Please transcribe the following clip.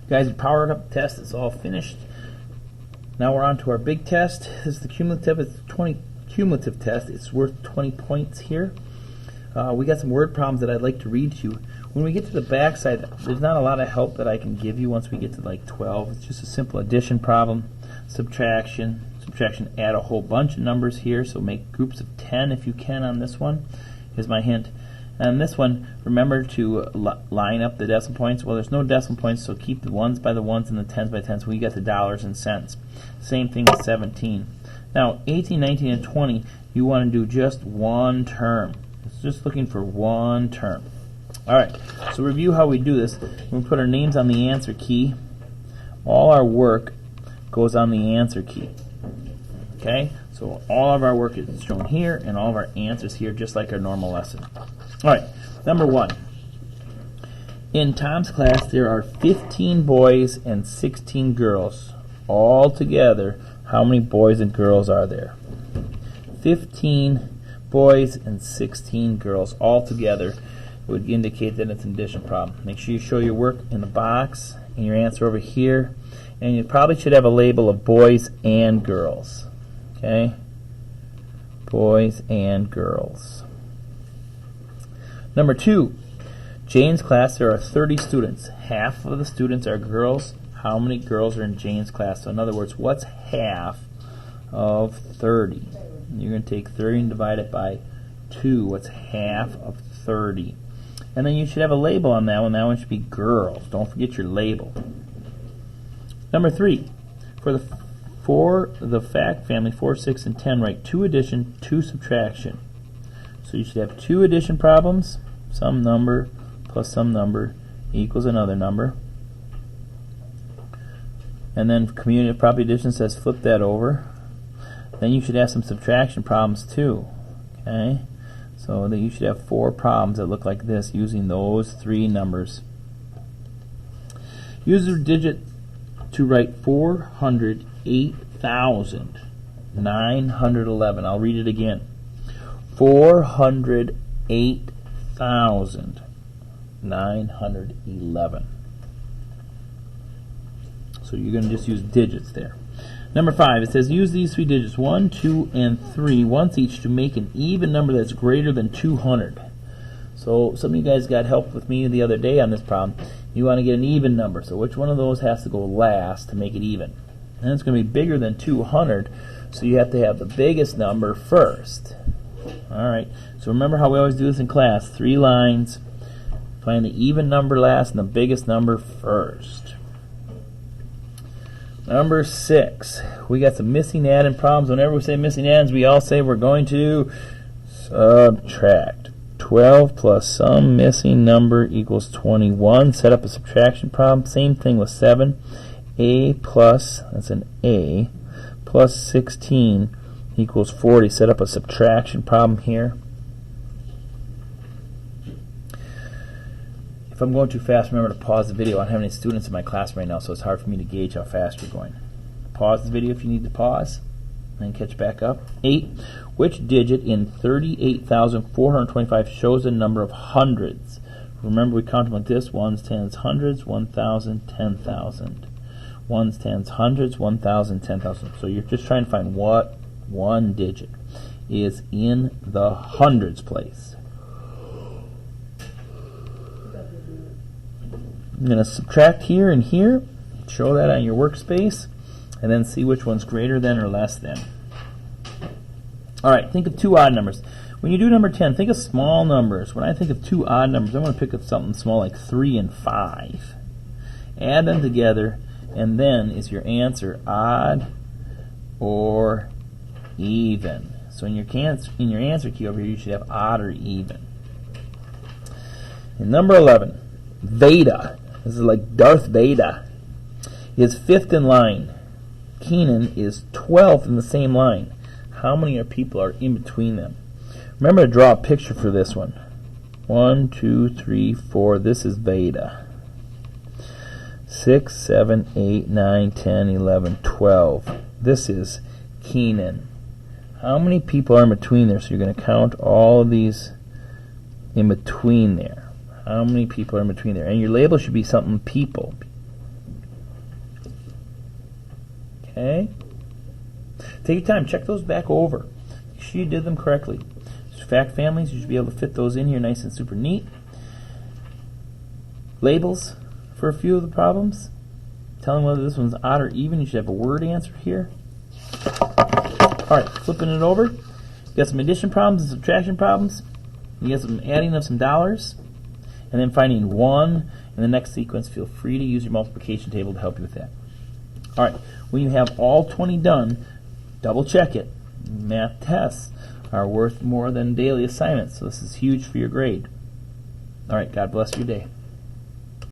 Guys, we powered up the test. It's all finished. Now we're on to our big test. This is the cumulative. It's 20 cumulative test. It's worth 20 points here. We got some word problems that I'd like to read to you. When we get to the back side, there's not a lot of help that I can give you once we get to like 12. It's just a simple addition problem, subtraction, add a whole bunch of numbers here, so make groups of 10 if you can on this one. Here's my hint. And this one, remember to line up the decimal points. Well, there's no decimal points, so keep the ones by the ones and the tens by tens. We got the dollars and cents. Same thing with 17. Now, 18, 19, and 20, you want to do just one term. It's just looking for one term. All right, so review how we do this. We put our names on the answer key. All our work goes on the answer key. Okay, so all of our work is shown here, and all of our answers here, just like our normal lesson. All right, number 1. In Tom's class, there are 15 boys and 16 girls. All together, how many boys and girls are there? 15 boys and 16 girls. All together would indicate that it's an addition problem. Make sure you show your work in the box and your answer over here. And you probably should have a label of boys and girls. Okay? Boys and girls. Number 2, Jane's class, there are 30 students. Half of the students are girls. How many girls are in Jane's class? So in other words, what's half of 30? You're going to take 30 and divide it by 2. What's half of 30? And then you should have a label on that one. That one should be girls. Don't forget your label. Number 3, for the fact family, 4, 6, and 10, write 2 addition, 2 subtraction. So you should have 2 addition problems. Some number plus some number equals another number. And then commutative property addition says flip that over. Then you should have some subtraction problems too. Okay? So that you should have 4 problems that look like this using those 3 numbers. Use the digit to write 408,911. I'll read it again. 408,911. So you're going to just use digits there. Number 5, it says use these 3 digits, 1, 2, and 3, once each to make an even number that's greater than 200. So some of you guys got help with me the other day on this problem. You want to get an even number. So which one of those has to go last to make it even? And it's going to be bigger than 200, so you have to have the biggest number first. All right, so remember how we always do this in class. 3 lines, find the even number last and the biggest number first. Number 6, we got some missing add-in problems. Whenever we say missing add-ins, we all say we're going to subtract. 12 plus some missing number equals 21. Set up a subtraction problem. Same thing with 7. A plus, that's an A, plus 16 equals 40. Set up a subtraction problem here. If I'm going too fast, remember to pause the video. I don't have any students in my class right now, so it's hard for me to gauge how fast you're going. Pause the video if you need to pause, and catch back up. 8. Which digit in 38,425 shows the number of hundreds? Remember, we count them like this: ones, tens, hundreds, 1,000, 10,000. Ones, tens, hundreds, 1,000, 10,000. So you're just trying to find what one digit is in the hundreds place. I'm going to subtract here and here, show that on your workspace, and then see which one's greater than or less than. All right, think of 2 odd numbers. When you do number 10, think of small numbers. When I think of 2 odd numbers, I want to pick up something small like 3 and 5. Add them together, and then is your answer odd or even? So in your answer key over here, you should have odd or even. In number 11, Veda, this is like Darth Vader, is 5th in line. Kenan is 12th in the same line. How many people are in between them? Remember to draw a picture for this one. 1, 2, 3, 4. This is Veda. 6, 7, 8, 9, 10, 11, 12. This is Kenan. How many people are in between there? So you're going to count all of these in between there. How many people are in between there? And your label should be something people. Okay. Take your time. Check those back over. Make sure you did them correctly. Fact families, you should be able to fit those in here nice and super neat. Labels for a few of the problems. Telling whether this one's odd or even. You should have a word answer here. Alright, flipping it over. You got some addition problems and subtraction problems. You got some adding of some dollars. And then finding 1 in the next sequence. Feel free to use your multiplication table to help you with that. Alright, when you have all 20 done, double check it. Math tests are worth more than daily assignments, so this is huge for your grade. Alright, God bless your day.